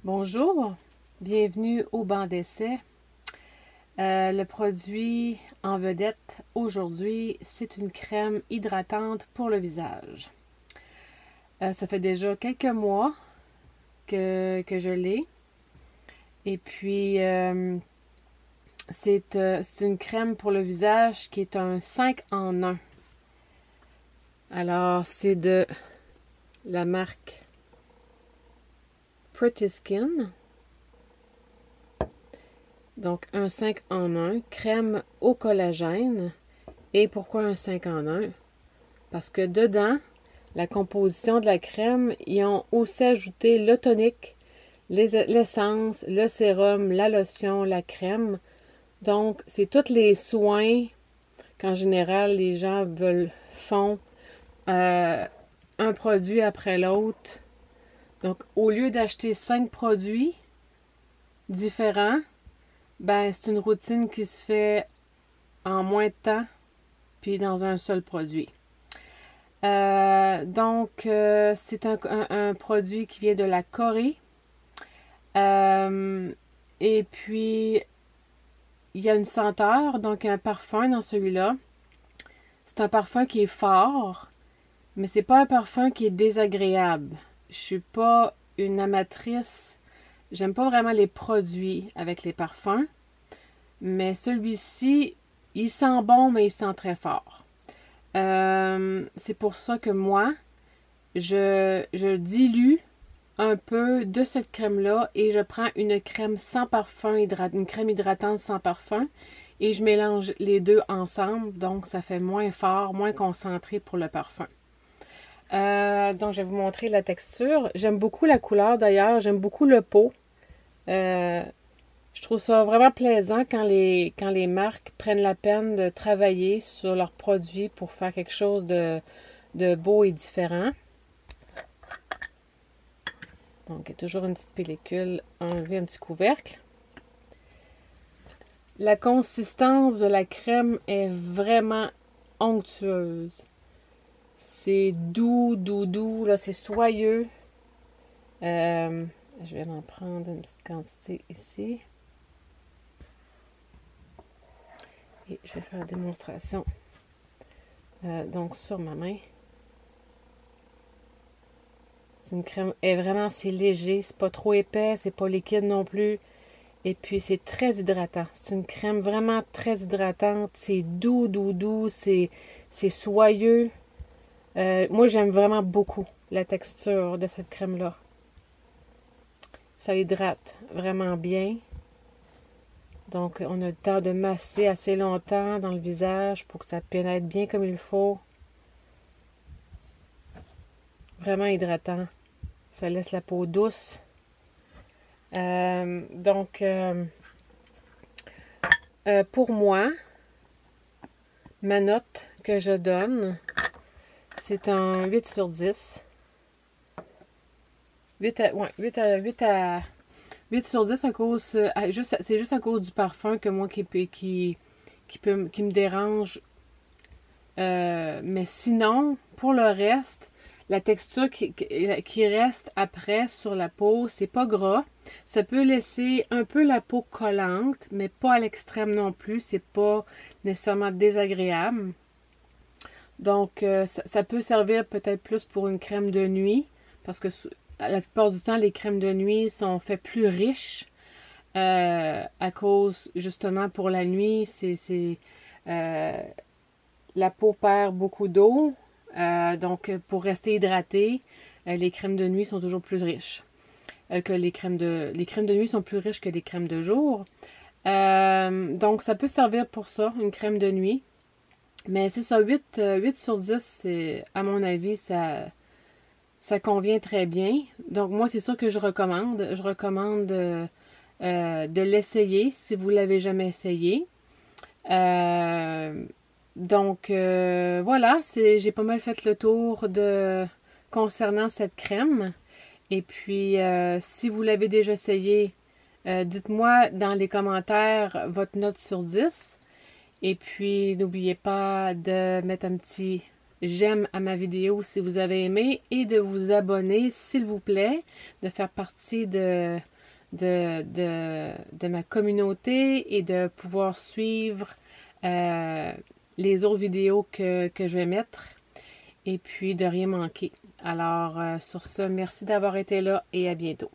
Bonjour, bienvenue au banc d'essai. Le produit en vedette aujourd'hui, c'est une crème hydratante pour le visage. Ça fait déjà quelques mois que je l'ai. Et puis, c'est une crème pour le visage qui est un 5 en 1. Alors, c'est de la marque Pretty Skin. Donc, un 5 en 1, crème au collagène. Et pourquoi un 5 en 1? Parce que dedans, la composition de la crème, ils ont aussi ajouté le tonique, l'essence, le sérum, la lotion, la crème. Donc, c'est tous les soins qu'en général, les gens font un produit après l'autre. Donc, au lieu d'acheter 5 produits différents, ben, c'est une routine qui se fait en moins de temps, puis dans un seul produit. C'est un produit qui vient de la Corée. Et puis, il y a une senteur, donc un parfum dans celui-là. C'est un parfum qui est fort, mais c'est pas un parfum qui est désagréable. Je suis pas une amatrice. J'aime pas vraiment les produits avec les parfums. Mais celui-ci, il sent bon, mais il sent très fort. C'est pour ça que moi, je dilue un peu de cette crème-là et je prends une crème sans parfum, une crème hydratante sans parfum et je mélange les deux ensemble, donc ça fait moins fort, moins concentré pour le parfum. Donc je vais vous montrer la texture. J'aime beaucoup la couleur d'ailleurs, j'aime beaucoup le pot. Je trouve ça vraiment plaisant quand les marques prennent la peine de travailler sur leurs produits pour faire quelque chose de beau et différent. Donc, il y a toujours une petite pellicule, enlever un petit couvercle. La consistance de la crème est vraiment onctueuse. C'est doux, doux, doux, là, c'est soyeux. Je vais en prendre une petite quantité ici. Et je vais faire la démonstration. Donc, sur ma main. C'est une crème, c'est léger, c'est pas trop épais, c'est pas liquide non plus. Et puis c'est très hydratant. C'est une crème vraiment très hydratante. C'est doux, doux, doux, c'est soyeux. Moi j'aime vraiment beaucoup la texture de cette crème-là. Ça hydrate vraiment bien. Donc on a le temps de masser assez longtemps dans le visage pour que ça pénètre bien comme il faut. Vraiment hydratant. Ça laisse la peau douce. Pour moi, ma note que je donne, c'est un 8 sur 10. 8 sur 10 à cause, c'est juste à cause du parfum que moi qui me dérange. Mais sinon, pour le reste, la texture qui reste après sur la peau, c'est pas gras. Ça peut laisser un peu la peau collante, mais pas à l'extrême non plus. C'est pas nécessairement désagréable. Donc, ça peut servir peut-être plus pour une crème de nuit, parce que la plupart du temps, les crèmes de nuit sont faites plus riches. À cause, justement, pour la nuit, la peau perd beaucoup d'eau. Donc, pour rester hydratée, les crèmes de nuit sont toujours plus riches que les crèmes de nuit sont plus riches que les crèmes de jour. Donc, ça peut servir pour ça, une crème de nuit. Mais c'est ça, 8 sur 10, à mon avis, ça convient très bien. Donc, moi, c'est ça que je recommande. Je recommande de l'essayer si vous ne l'avez jamais essayé. Voilà, j'ai pas mal fait le tour concernant cette crème. Et puis, si vous l'avez déjà essayé, dites-moi dans les commentaires votre note sur 10. Et puis, n'oubliez pas de mettre un petit j'aime à ma vidéo si vous avez aimé et de vous abonner, s'il vous plaît, de faire partie de ma communauté et de pouvoir suivre les autres vidéos que je vais mettre et puis de rien manquer. Alors, sur ce, merci d'avoir été là et à bientôt.